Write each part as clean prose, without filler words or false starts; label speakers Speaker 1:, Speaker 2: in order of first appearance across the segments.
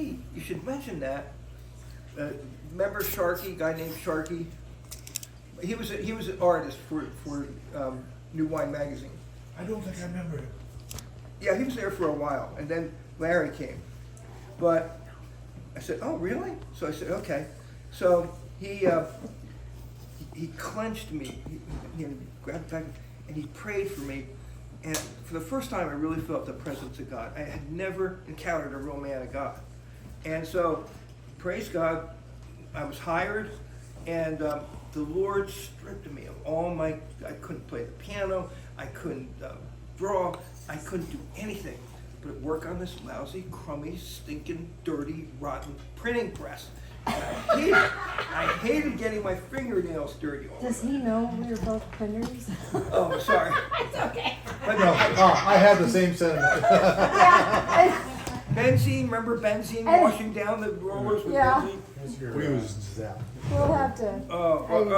Speaker 1: You should mention that. Remember Sharkey, guy named Sharkey? He was an artist for New Wine Magazine.
Speaker 2: I don't think I remember it.
Speaker 1: Yeah, he was there for a while, and then Larry came. But I said, "Oh, really?" So I said, "Okay." So he clenched me, he grabbed back, and he prayed for me. And for the first time, I really felt the presence of God. I had never encountered a real man of God. And so, praise God, I was hired, and the Lord stripped me of all my, I couldn't play the piano, I couldn't draw, I couldn't do anything but work on this lousy, crummy, stinking, dirty, rotten printing press. And I hated getting my fingernails dirty all the
Speaker 3: Does
Speaker 1: time.
Speaker 3: he know we were both printers?
Speaker 1: Oh, sorry.
Speaker 3: It's okay.
Speaker 1: But
Speaker 2: No, I had the same sentiment.
Speaker 3: Yeah.
Speaker 1: benzene, remember benzene,
Speaker 3: And-
Speaker 1: washing down the rollers with
Speaker 3: Yeah.
Speaker 1: benzene?
Speaker 2: We was zap.
Speaker 3: We'll have to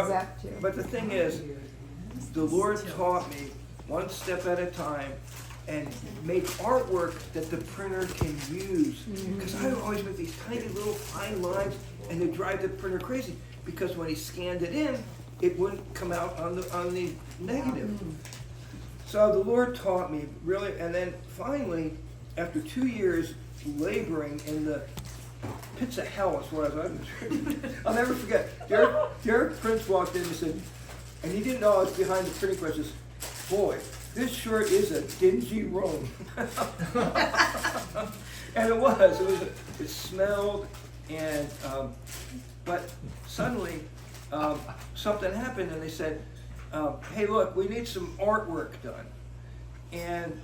Speaker 3: accept you.
Speaker 1: But the thing is, the Lord taught me one step at a time and made artwork that the printer can use. Because I would always make these tiny little fine lines and they drive the printer crazy. Because when he scanned it in, it wouldn't come out on the negative. So the Lord taught me really, and then finally, after 2 years laboring in the pits of hell is what I was. I'll never forget. Derek Prince walked in and said, and he didn't know I was behind the printing press. He says, "Boy, this sure is a dingy room." And it was. It smelled, and but suddenly something happened, and they said, "Hey, look, we need some artwork done," and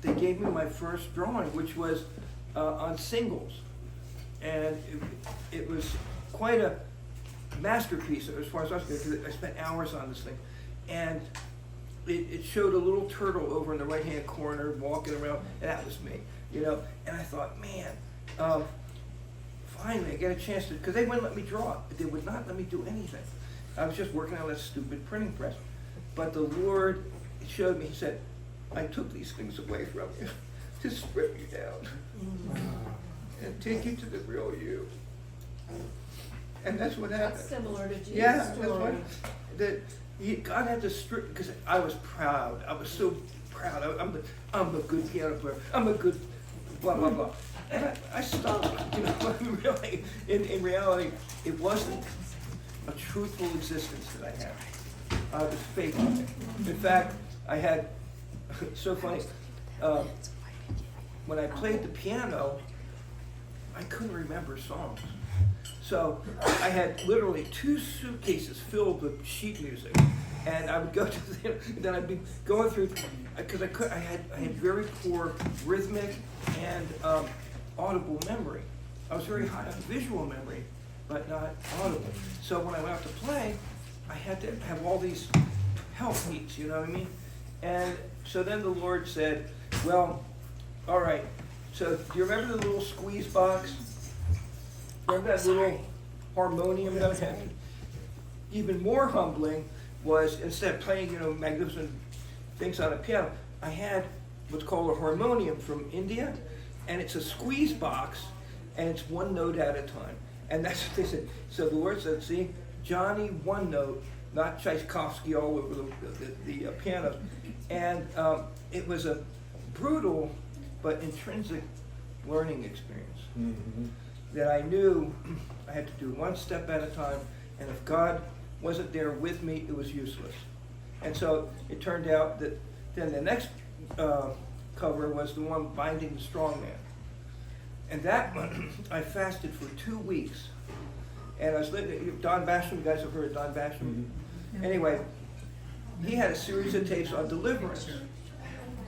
Speaker 1: they gave me my first drawing, which was on singles. And it was quite a masterpiece as far as I was concerned, because I spent hours on this thing. And it showed a little turtle over in the right-hand corner walking around, and that was me, you know. And I thought, man, finally I get a chance to, because they wouldn't let me draw it. They would not let me do anything. I was just working on that stupid printing press. But the Lord showed me, he said, "I took these things away from you to strip you down and take you to the real you." And that's what happened.
Speaker 4: That's similar to Jesus'
Speaker 1: Yeah, that's
Speaker 4: story.
Speaker 1: what, God had to strip, because I was proud. I was so proud. I'm a good piano player. I'm a good blah, blah, blah. And I stopped, you know, really, in reality, it wasn't a truthful existence that I had. I was faking it. In fact, I had, so funny, when I played the piano, I couldn't remember songs. So I had literally 2 suitcases filled with sheet music, and I would go to them, and then I'd be going through, because I had very poor rhythmic and audible memory. I was very high on visual memory, but not audible. So when I went out to play, I had to have all these help needs, you know what I mean? And so then the Lord said, "Well, all right, so do you remember the little squeeze box? Remember that little harmonium that I had?" Even more humbling was, instead of playing, you know, magnificent things on a piano, I had what's called a harmonium from India, and it's a squeeze box, and it's 1 note at a time. And that's what they said. So the Lord said, "See, Johnny, 1 note, not Tchaikovsky all over the piano." And it was a brutal but intrinsic learning experience.
Speaker 2: Mm-hmm.
Speaker 1: That I knew I had to do 1 step at a time, and if God wasn't there with me, it was useless. And so it turned out that then the next cover was the one Binding the Strong Man. And that one, I fasted for 2 weeks. And I was listening, Don Basham, you guys have heard of Don Basham?
Speaker 2: Mm-hmm.
Speaker 1: Anyway, he had a series of tapes on deliverance.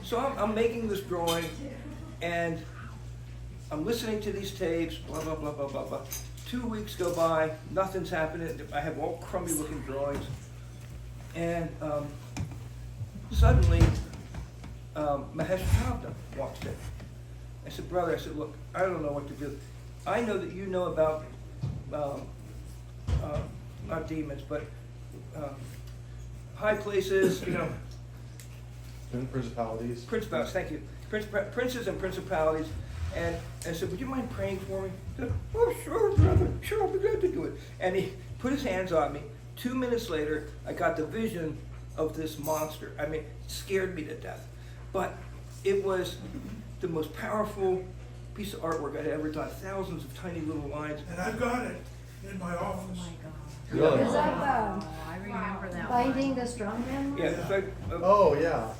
Speaker 1: So I'm making this drawing, and I'm listening to these tapes, blah, blah, blah, blah, blah, blah. 2 weeks go by, nothing's happening. I have all crummy looking drawings. And suddenly, Mahesh Chavda walks in. I said, "Brother," I said, "look, I don't know what to do. I know that you know about, not demons, but high places, you know,
Speaker 2: Principalities.
Speaker 1: principalities, thank you. Princes and principalities. And I said, would you mind praying for me? He said, oh, sure, brother. Sure, I'll be glad to do it. And he put his hands on me. 2 minutes later, I got the vision of this monster. I mean, it scared me to death. But it was the most powerful piece of artwork I'd ever done. Thousands of tiny little lines.
Speaker 2: And I've got it in my office.
Speaker 4: Really?
Speaker 3: Is that
Speaker 5: I remember that one.
Speaker 3: Finding the Strong Man?
Speaker 1: Yeah, in fact,
Speaker 2: Oh, yeah.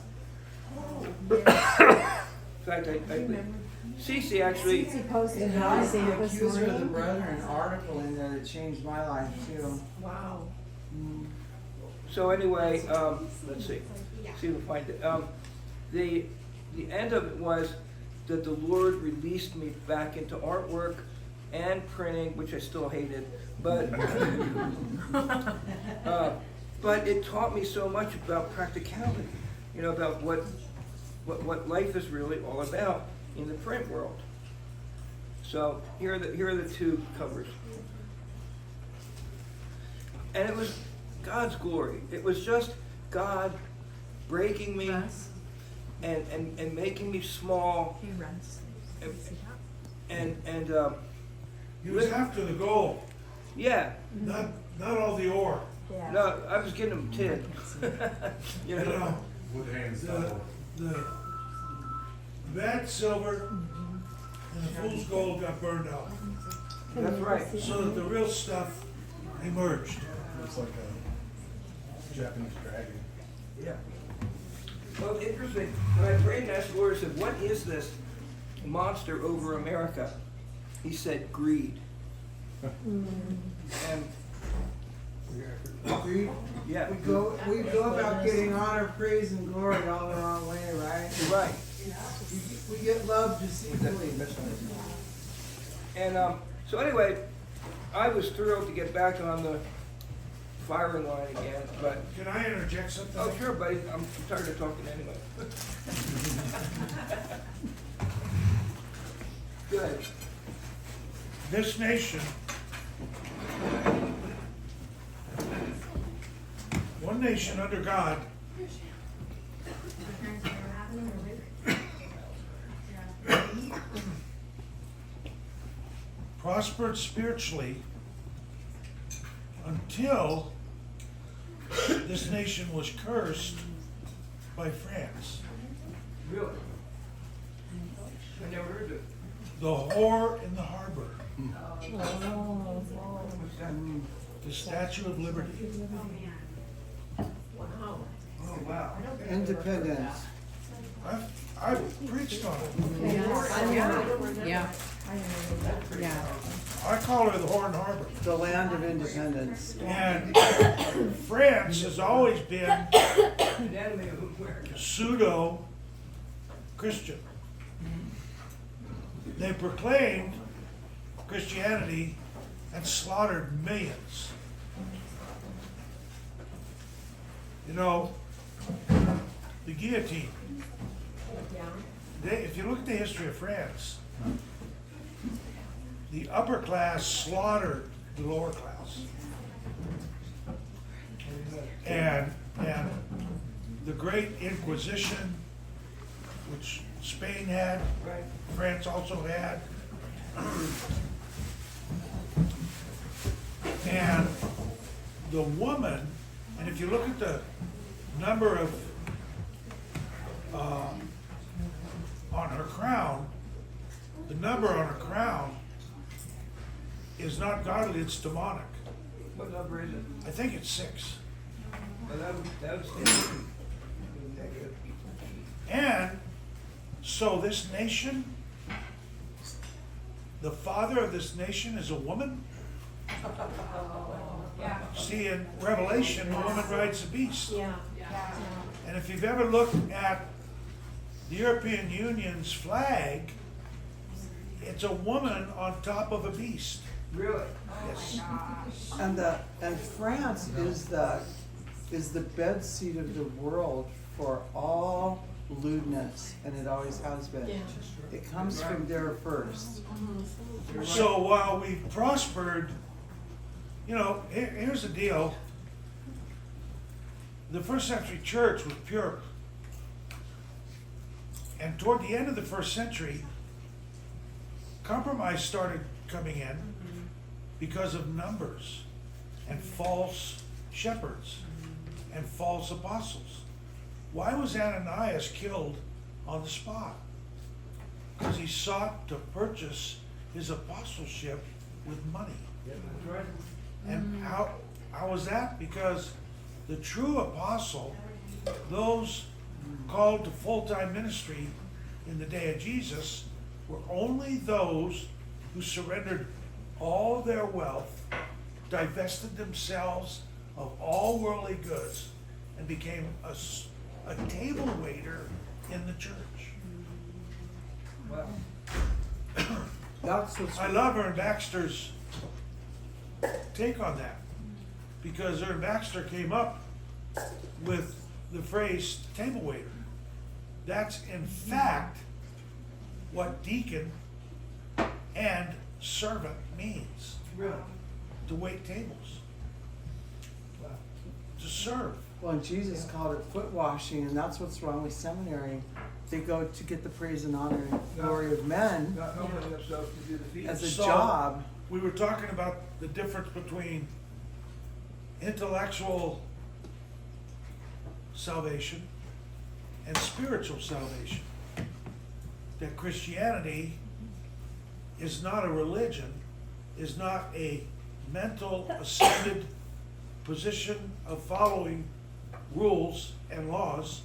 Speaker 1: Cece actually,
Speaker 3: Cece posted
Speaker 4: And
Speaker 3: it
Speaker 4: I
Speaker 3: I
Speaker 4: see
Speaker 3: think this
Speaker 4: Accuser of the
Speaker 3: morning.
Speaker 4: Brethren article in there that changed my life too.
Speaker 5: Wow.
Speaker 1: so anyway, let's see if we find it. The end of it was that the Lord released me back into artwork and printing, which I still hated, but but it taught me so much about practicality, you know, about what life is really all about in the print world. So here are the two covers, and it was God's glory. It was just God breaking me
Speaker 5: Russ,
Speaker 1: and making me small
Speaker 5: hey Russ.
Speaker 1: and
Speaker 2: He was after the gold,
Speaker 1: yeah.
Speaker 2: not all the ore.
Speaker 3: Yeah.
Speaker 1: No, I was getting them tin. you
Speaker 2: You
Speaker 1: know.
Speaker 2: know,
Speaker 6: With hands
Speaker 2: the,
Speaker 6: double.
Speaker 2: the bad silver and the fool's gold got burned out,
Speaker 1: That's right.
Speaker 2: so that the real stuff emerged.
Speaker 6: Looks like a Japanese dragon.
Speaker 1: Yeah. Well, it's interesting. When I prayed and asked the Lord, I said, "What is this monster over America?" He said, "Greed." And
Speaker 4: We
Speaker 1: yeah,
Speaker 4: we go about getting honor, praise, and glory all the wrong way, right?
Speaker 1: you're right.
Speaker 4: We get love deceitfully.
Speaker 1: And so anyway, I was thrilled to get back on the firing line again. But
Speaker 2: Can I interject something?
Speaker 1: oh, sure, buddy. I'm tired of talking anyway. Good.
Speaker 2: This nation, one nation under God, prospered spiritually until this nation was cursed by France.
Speaker 1: Really? I never heard it.
Speaker 2: The whore in the harbor,
Speaker 1: What's that?
Speaker 2: the Statue of Liberty.
Speaker 1: Oh wow.
Speaker 4: Independence.
Speaker 2: I've preached on it.
Speaker 5: Yeah. Yeah.
Speaker 2: I call her the whore in the harbor.
Speaker 4: The land of independence.
Speaker 2: And France has always been
Speaker 1: Anatomy of America.
Speaker 2: pseudo Christian. They proclaimed Christianity and slaughtered millions. You know, the guillotine. If you look at the history of France, the upper class slaughtered the lower class. And the Great Inquisition, which Spain had,
Speaker 1: Right.
Speaker 2: France also had. And the woman, and if you look at the number of, on her crown, the number on her crown is not godly, it's demonic.
Speaker 1: What number is it?
Speaker 2: I think it's 6.
Speaker 1: Well, that was negative.
Speaker 2: And so this nation, the father of this nation is a woman. See, in Revelation, the woman rides the beast. And if you've ever looked at the European Union's flag, it's a woman on top of a beast.
Speaker 1: Really?
Speaker 2: Yes.
Speaker 4: And France is the bed seat of the world for all lewdness, and it always has been. It comes from there first.
Speaker 2: So while we've prospered, you know, here's the deal. The first century church was pure. And toward the end of the first century, compromise started coming in because of numbers and false shepherds and false apostles. Why was Ananias killed on the spot? Because he sought to purchase his apostleship with money.
Speaker 1: Yeah, that's right.
Speaker 2: And how was that? Because the true apostle, those called to full-time ministry in the day of Jesus, were only those who surrendered all their wealth, divested themselves of all worldly goods, and became a table waiter in the church.
Speaker 1: Wow.
Speaker 4: That's what's.
Speaker 2: I love Ern Baxter's take on that, because Ern Baxter came up with the phrase table waiter. That's in fact what deacon and servant means,
Speaker 1: Really?
Speaker 2: to wait tables,
Speaker 1: Wow.
Speaker 2: to serve.
Speaker 4: Well, and Jesus called it foot washing, and that's what's wrong with seminary. They go to get the praise and honor and glory of men
Speaker 1: Not humbling themselves to do the feet.
Speaker 4: as a
Speaker 2: So-
Speaker 4: job.
Speaker 2: We were talking about the difference between intellectual salvation and spiritual salvation. That Christianity is not a religion, is not a mental ascended position of following rules and laws.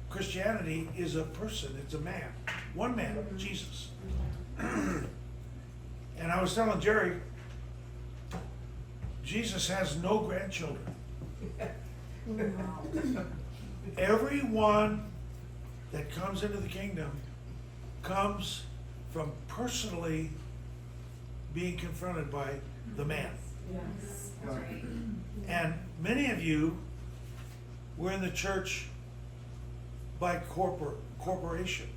Speaker 2: Christianity is a person, it's a man, one man, Jesus. And I was telling Jerry, Jesus has no grandchildren. Everyone that comes into the kingdom comes from personally being confronted by the man. And many of you were in the church by corporation,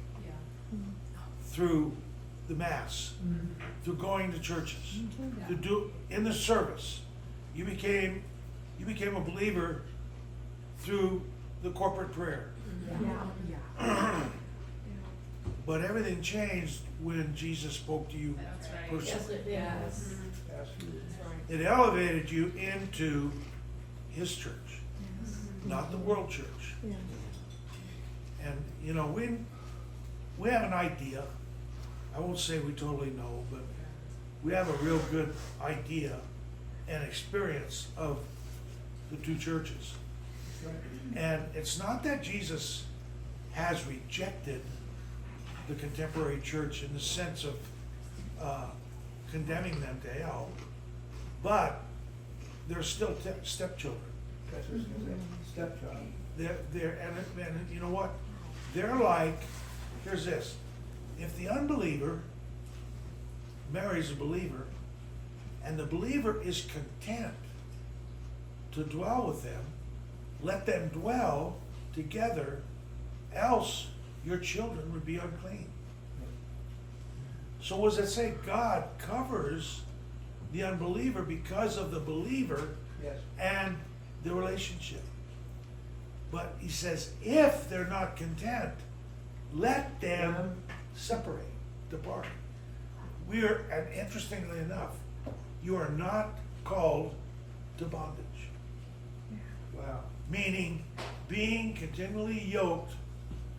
Speaker 2: through the mass, through going to churches, in the service. You became a believer through the corporate prayer. But everything changed when Jesus spoke to you personally.
Speaker 1: Yes.
Speaker 2: It elevated you into his church, not the world church. And you know, we have an idea. I won't say we totally know, but we have a real good idea and experience of the two churches. And it's not that Jesus has rejected the contemporary church in the sense of condemning them to hell, but they're still stepchildren.
Speaker 1: That's what I was gonna say. Stepchild.
Speaker 2: And you know what? They're like, here's this. If the unbeliever marries a believer, and the believer is content to dwell with them, let them dwell together, else your children would be unclean. So what does it say? God covers the unbeliever because of the believer
Speaker 1: Yes.
Speaker 2: and the relationship. But he says, if they're not content, let them separate, depart. And interestingly enough, you are not called to bondage.
Speaker 1: Wow.
Speaker 2: Meaning being continually yoked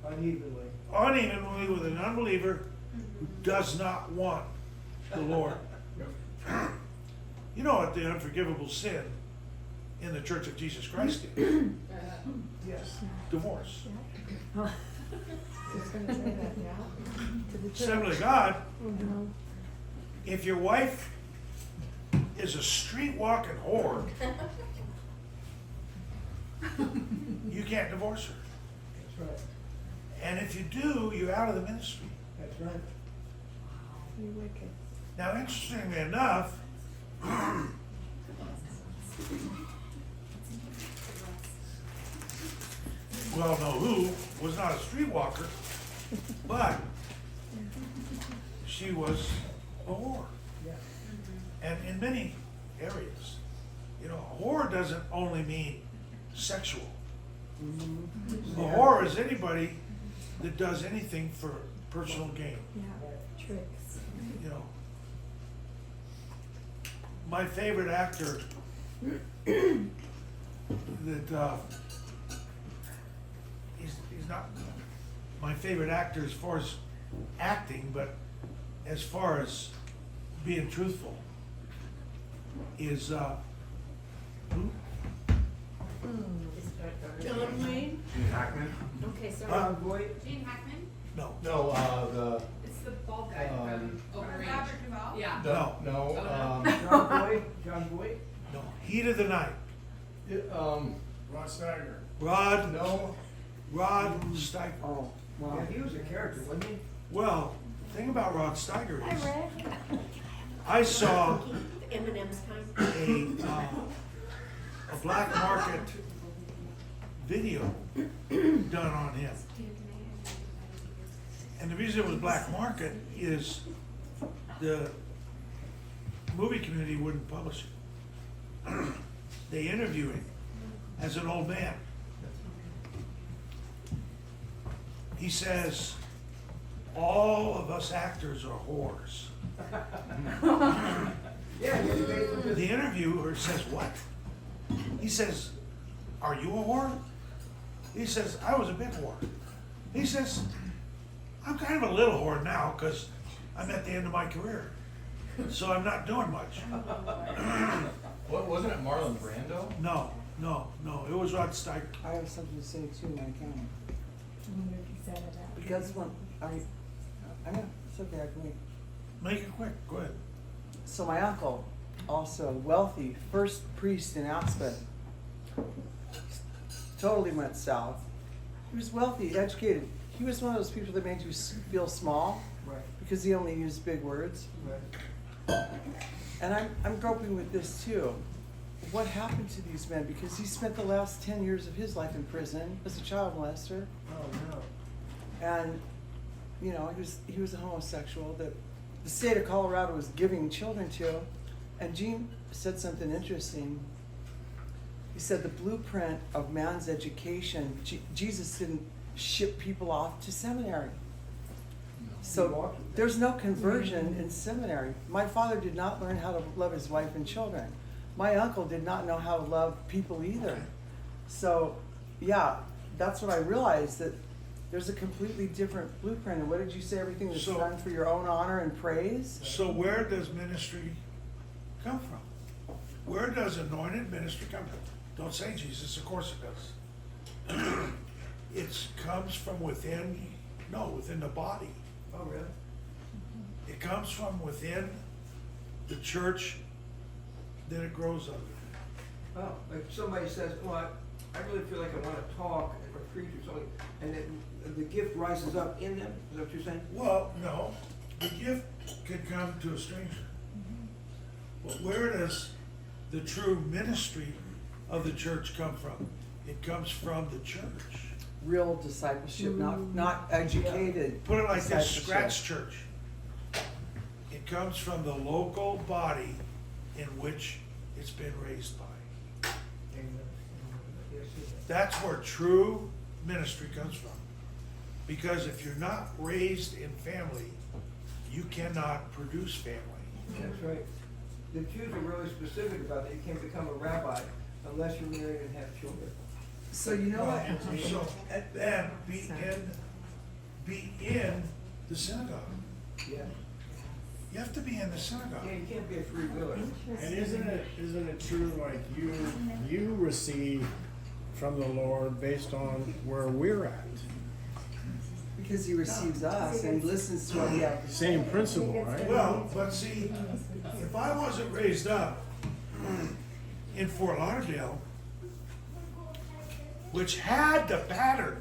Speaker 1: Unevenly.
Speaker 2: with an unbeliever who does not want the Lord. You know what the unforgivable sin in the Church of Jesus Christ is?
Speaker 1: Yes.
Speaker 2: Divorce.
Speaker 3: Just gonna say that, yeah. To the church.
Speaker 2: Assembly of God,
Speaker 3: Mhm.
Speaker 2: if your wife is a street walking whore, you can't divorce her.
Speaker 1: That's right.
Speaker 2: And if you do, you're out of the ministry.
Speaker 1: That's right.
Speaker 3: You wicked.
Speaker 2: Now, interestingly enough, we all know who was not a streetwalker, but she was a whore.
Speaker 1: Yeah.
Speaker 2: And in many areas, you know, a whore doesn't only mean sexual. A whore is anybody that does anything for personal gain.
Speaker 3: Yeah, tricks.
Speaker 2: you know, my favorite actor that, he's not my favorite actor as far as acting, but as far as being truthful, is, who?
Speaker 5: John Wayne?
Speaker 6: Gene Hackman?
Speaker 5: Okay, sorry.
Speaker 2: Huh?
Speaker 1: John Boyd?
Speaker 7: Gene Hackman?
Speaker 2: No,
Speaker 6: No, the,
Speaker 7: It's the bald guy from Overreach.
Speaker 5: Robert
Speaker 7: Duvall? Yeah.
Speaker 2: No.
Speaker 6: no,
Speaker 1: John Boyd? John Boyd?
Speaker 2: no, Heat of the Night,
Speaker 6: Rod Steiger.
Speaker 2: Rod
Speaker 6: No,
Speaker 2: Steiger.
Speaker 4: Oh, wow.
Speaker 1: Yeah, he was a character, wasn't he?
Speaker 2: Well, the thing about Rod Steiger is, I saw
Speaker 5: Eminem's time.
Speaker 2: a black market video done on him. And the reason it was black market is the movie community wouldn't publish it. They interview him as an old man. He says, all of us actors are whores.
Speaker 1: Yeah, he was based on
Speaker 2: The
Speaker 1: this.
Speaker 2: interviewer says, what? He says, are you a whore? He says, I was a big whore. He says, I'm kind of a little whore now because I'm at the end of my career. So I'm not doing much.
Speaker 6: what, wasn't it Marlon Brando?
Speaker 2: No, it was Rod Steiger.
Speaker 4: I have something to say too, Mike County. Because when I know, it's okay, I can wait.
Speaker 2: Make it quick, go ahead.
Speaker 4: So my uncle, also wealthy, first priest in Aspen, totally went south. He was wealthy, educated. He was one of those people that made you feel small
Speaker 1: Right,
Speaker 4: because he only used big words.
Speaker 1: right.
Speaker 4: And I'm groping with this too. What happened to these men? Because he spent the last 10 years of his life in prison as a child molester.
Speaker 1: Oh, no.
Speaker 4: And, you know, he was a homosexual that the state of Colorado was giving children to. And Gene said something interesting. He said the blueprint of man's education, Jesus didn't ship people off to seminary. So there's no conversion in seminary. My father did not learn how to love his wife and children. My uncle did not know how to love people either. So, yeah, that's what I realized, that there's a completely different blueprint. And what did you say? Everything is
Speaker 2: So-
Speaker 4: done for your own honor and praise?
Speaker 2: So where does ministry come from? Where does anointed ministry come from? Don't say Jesus, of course it does. It comes from within the body.
Speaker 1: Oh, really?
Speaker 2: It comes from within the church that it grows under.
Speaker 1: Oh, like somebody says, well, I really feel like I want to talk or preach or something, and then the gift rises up in them, is that what you're saying?
Speaker 2: Well, no, the gift could come to a stranger. But where does the true ministry of the church come from? It comes from the church.
Speaker 4: Real discipleship, not educated.
Speaker 2: Put it like this,
Speaker 4: discipleship.
Speaker 2: scratch church. It comes from the local body in which it's been raised by.
Speaker 1: Yes, yes.
Speaker 2: That's where true ministry comes from. Because if you're not raised in family, you cannot produce family.
Speaker 1: That's right. The Jews are really specific about that. You can't become a rabbi unless you're married and have children.
Speaker 4: So you know what?
Speaker 2: So, and be in the synagogue.
Speaker 1: Yeah.
Speaker 2: You have to be in the synagogue.
Speaker 1: Yeah, you can't be a free wheeler.
Speaker 8: And isn't it true, like you receive from the Lord based on where we're at?
Speaker 4: Because he receives us and listens to what we have to say.
Speaker 8: Same principle, right?
Speaker 2: Well, but see, if I wasn't raised up in Fort Lauderdale, which had the pattern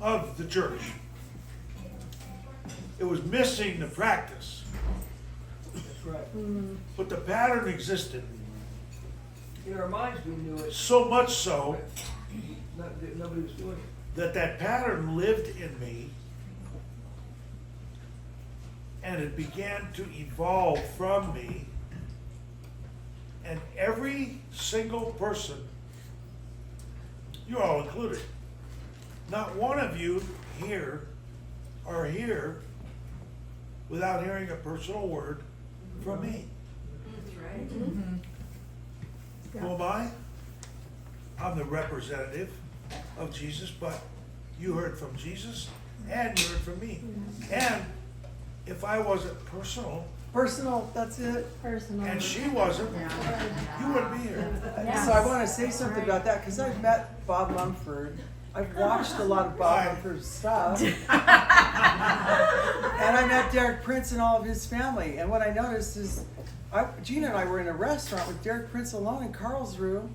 Speaker 2: of the church, it was missing the practice,
Speaker 1: That's right.
Speaker 2: but the pattern existed.
Speaker 1: In our minds, we knew it,
Speaker 2: So much so
Speaker 1: but nobody was doing it.
Speaker 2: that pattern lived in me, and it began to evolve from me. And every single person, you all included, not one of you here are here without hearing a personal word from me. Who am I? I'm the representative of Jesus, but you heard from Jesus and you heard from me. And if I wasn't personal,
Speaker 4: that's it.
Speaker 2: and she wasn't, you wouldn't be here.
Speaker 4: So I want to say something about that, because I've met Bob Mumford. I've watched a lot of Bob
Speaker 2: Right.
Speaker 4: Mumford's stuff. And I met Derek Prince and all of his family. And what I noticed is, Gina and I were in a restaurant with Derek Prince alone in Karlsruhe.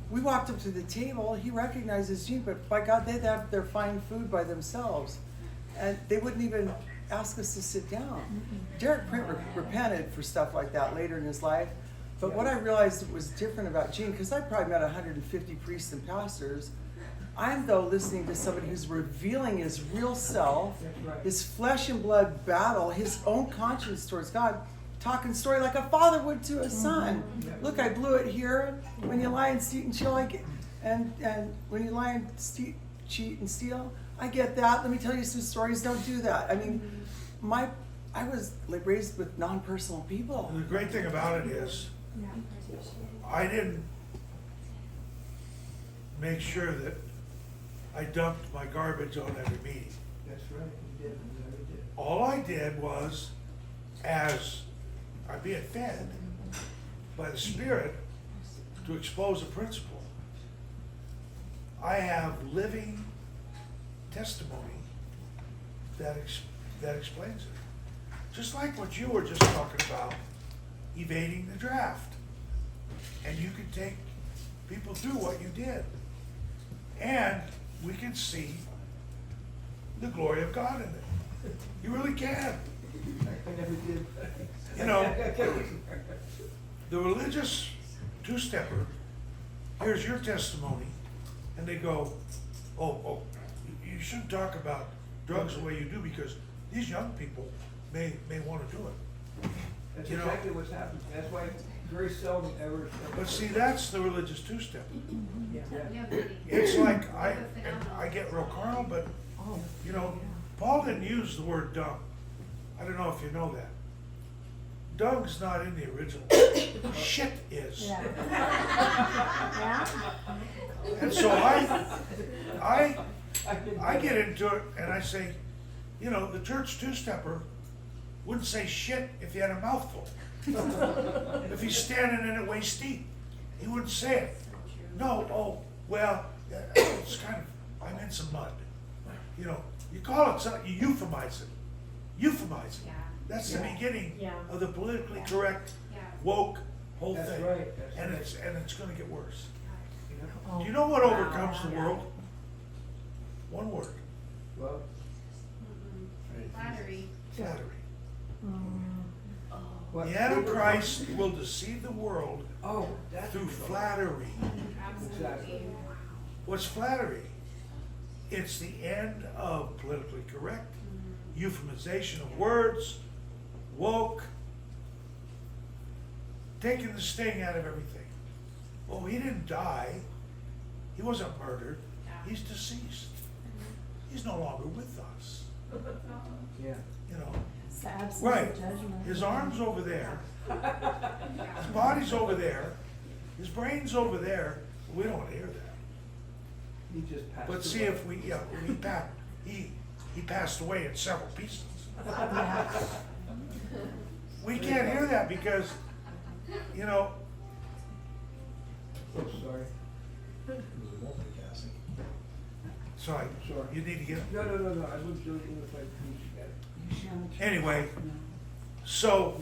Speaker 4: We walked up to the table. He recognizes Gene, but by God, they'd have their fine food by themselves. And they wouldn't even ask us to sit down. Derek Prince repented for stuff like that later in his life. But what I realized that was different about Gene, because I probably met 150 priests and pastors, I'm though listening to somebody who's revealing his real self, his flesh and blood battle, his own conscience towards God, talking story like a father would to a son. Look, I blew it here. When you lie and cheat and steal, and when you lie and cheat and steal, I get that. Let me tell you some stories. Don't do that. I mean, I was like raised with non-personal people.
Speaker 2: The great thing about it is, I didn't make sure that I dumped my garbage on every meeting.
Speaker 1: That's right, you did, you never did.
Speaker 2: All I did was, as I'm being fed by the Spirit to expose a principle, I have living testimony that explains it. Just like what you were just talking about, evading the draft. And you can take people through what you did. And we can see the glory of God in it. You really can.
Speaker 1: I never did.
Speaker 2: You know, the religious two-stepper hears your testimony and they go, oh, you shouldn't talk about drugs the way you do because these young people may want to do it.
Speaker 1: That's
Speaker 2: You know-
Speaker 1: exactly what's happened. That's why very seldom ever.
Speaker 2: But see, that's the religious two-stepper.
Speaker 1: Yeah.
Speaker 2: It's like, I get real carnal, but, you know, Paul didn't use the word dung. I don't know if you know that. Dung's not in the original. Shit is. And so I get into it and I say, you know, the church two-stepper wouldn't say shit if he had a mouthful. If he's standing in it waist deep, he wouldn't say it. No, oh, well, it's kind of, I'm in some mud. You know, you call it something, you euphemize it. Euphemize it. That's the beginning of the politically correct, woke whole
Speaker 1: That's
Speaker 2: thing.
Speaker 1: right, that's
Speaker 2: And
Speaker 1: right.
Speaker 2: it's gonna get worse.
Speaker 1: Yeah.
Speaker 2: Do you know what overcomes the world? One word,
Speaker 1: Well,
Speaker 7: Flattery.
Speaker 2: flattery.
Speaker 1: what-
Speaker 2: The Antichrist will deceive the world
Speaker 1: Oh, that's.
Speaker 2: through flattery.
Speaker 7: Absolutely.
Speaker 2: What's flattery? It's the end of politically correct, euphemization of words, woke, taking the sting out of everything. Oh, he didn't die. He wasn't murdered. He's deceased. He's no longer with us.
Speaker 1: Yeah.
Speaker 2: You know,
Speaker 3: It's the absence
Speaker 2: right?
Speaker 3: of judgment.
Speaker 2: His arm's over there. His body's over there. His brain's over there. We don't want to hear that.
Speaker 1: He just passed away.
Speaker 2: But see if he passed away in several pieces. We can't hear that because, you know,
Speaker 1: Oh, sorry.
Speaker 2: sorry, you need to get,
Speaker 1: No, I was doing it if I could.
Speaker 2: anyway, so